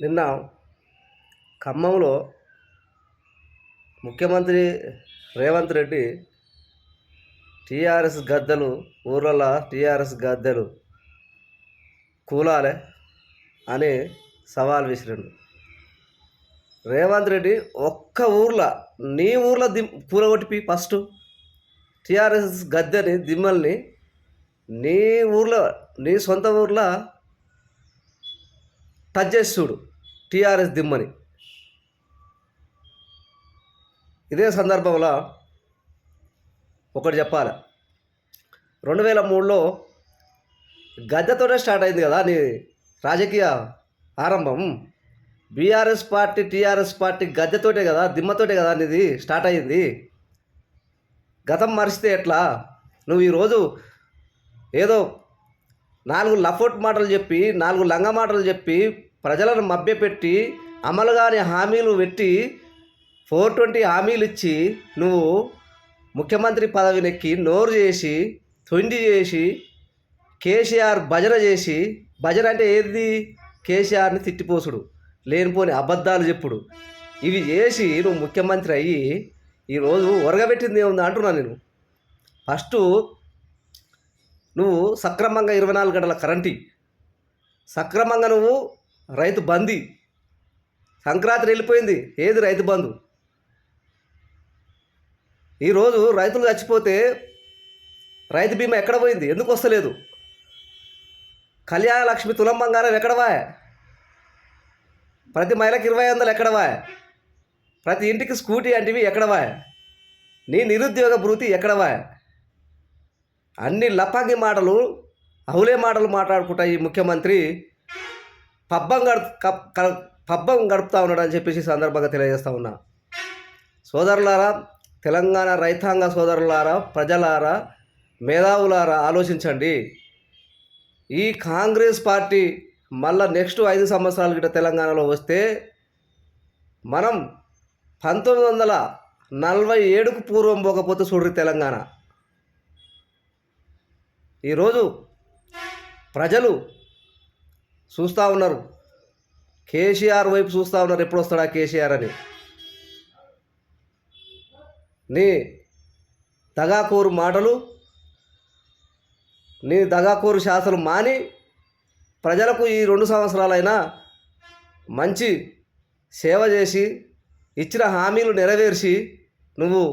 నిన్న ఖమ్మంలో ముఖ్యమంత్రి రేవంత్ రెడ్డి టీఆర్ఎస్ గద్దెలు ఊర్లలో టీఆర్ఎస్ గద్దెలు కూలాలే అని సవాల్ విసిరిండు. రేవంత్ రెడ్డి ఒక్క ఊర్లో నీ ఊర్లో కూలగొట్టిపి ఫస్ట్ టీఆర్ఎస్ గద్దెని దిమ్మల్ని నీ ఊర్లో నీ సొంత ఊర్లో టచ్ చేసి చూడు టీఆర్ఎస్ దిమ్మని. ఇదే సందర్భంలో ఒకటి చెప్పాలి, 2003లో గద్దెతోనే స్టార్ట్ అయింది కదా నీ రాజకీయ ఆరంభం. బీఆర్ఎస్ పార్టీ టీఆర్ఎస్ పార్టీ గద్దెతోటే కదా దిమ్మతోటే కదా నీది స్టార్ట్ అయ్యింది. గతం మరిస్తే ఎట్లా? నువ్వు ఈరోజు ఏదో 4 లఫోట్ మాటలు చెప్పి 4 లంగ మాటలు చెప్పి ప్రజలను మభ్యపెట్టి అమలు కాని హామీలు పెట్టి 420 హామీలు ఇచ్చి నువ్వు ముఖ్యమంత్రి పదవినెక్కి నోరు చేసి తొండి చేసి కేసీఆర్ భజన చేసి, భజన అంటే ఏది? కేసీఆర్ని తిట్టిపోసుడు, లేనిపోని అబద్ధాలు చెప్పుడు, ఇవి చేసి నువ్వు ముఖ్యమంత్రి అయ్యి ఈరోజు ఒరగబెట్టింది ఏముంది అంటున్నాను నేను. ఫస్టు నువ్వు సక్రమంగా 24 గంటల కరెంటు, సక్రమంగా నువ్వు రైతు బందీ. సంక్రాంతి వెళ్ళిపోయింది, ఏది రైతు బంధు? ఈరోజు రైతులు చచ్చిపోతే రైతు బీమా ఎక్కడ పోయింది? ఎందుకు వస్తలేదు? కళ్యాణ లక్ష్మి తులం బంగారం ఎక్కడవా? ప్రతి మహిళకి 2500 ఎక్కడవా? ప్రతి ఇంటికి స్కూటీ అంటివి ఎక్కడవా? నీ నిరుద్యోగ భృతి ఎక్కడవా? అన్ని లపాంగి మాటలు, అవులే మాటలు మాట్లాడుకుంటా ఈ ముఖ్యమంత్రి పబ్బం గడుపుతా ఉన్నాడు అని చెప్పేసి సందర్భంగా తెలియజేస్తూ ఉన్నా. సోదరులారా, తెలంగాణ రైతాంగ సోదరులారా, ప్రజలారా, మేధావులారా, ఆలోచించండి. ఈ కాంగ్రెస్ పార్టీ మళ్ళా నెక్స్ట్ 5 సంవత్సరాల గిట్ట తెలంగాణలో వస్తే మనం 1947కు పూర్వం పోకపోతే చూడ్రి తెలంగాణ. ఈరోజు ప్రజలు చూస్తూ ఉన్నారు, కేసీఆర్ వైపు చూస్తూ ఉన్నారు, ఎప్పుడు వస్తాడా కేసీఆర్ అని. నీ దగాకోరు మాటలు, నీ దగాకోరు శాసనం మాని ప్రజలకు ఈ 2 సంవత్సరాలైనా మంచి సేవ చేసి ఇచ్చిన హామీలు నెరవేర్చి నువ్వు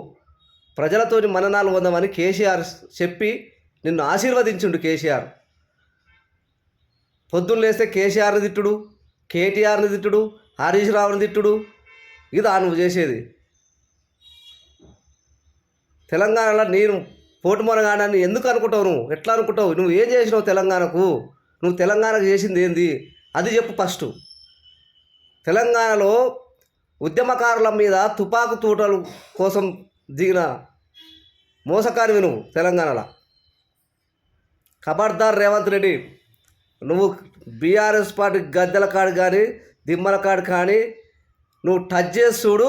ప్రజలతోని మననాలు పొందమని కేసీఆర్ చెప్పి నిన్ను ఆశీర్వదించుండు. కేసీఆర్ పొద్దున్న లేస్తే కేసీఆర్ని తిట్టుడు, కేటీఆర్ని తిట్టుడు, హరీష్ రావుని తిట్టుడు, ఇదా నువ్వు చేసేది? తెలంగాణలో నేను పోటుమొనగానని ఎందుకు అనుకుంటావు? నువ్వు ఎట్లా అనుకుంటావు? నువ్వు ఏం చేసినావు తెలంగాణకు? నువ్వు తెలంగాణకు చేసింది ఏంది అది చెప్పు ఫస్ట్. తెలంగాణలో ఉద్యమకారుల మీద తుపాకు తూటలు కోసం దిగిన మోసకారివి నువ్వు తెలంగాణలో. ఖబర్దార్ రేవంత్ రెడ్డి, నువ్వు బీఆర్ఎస్ పార్టీ గద్దెల కాడు కానీ దిమ్మల కాడు కానీ నువ్వు టచ్ చేసి చూడు.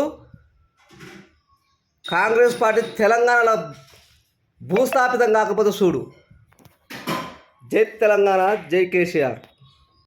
కాంగ్రెస్ పార్టీ తెలంగాణలో భూస్థాపితం కాకపోతే చూడు. జై తెలంగాణ, జై కేసీఆర్.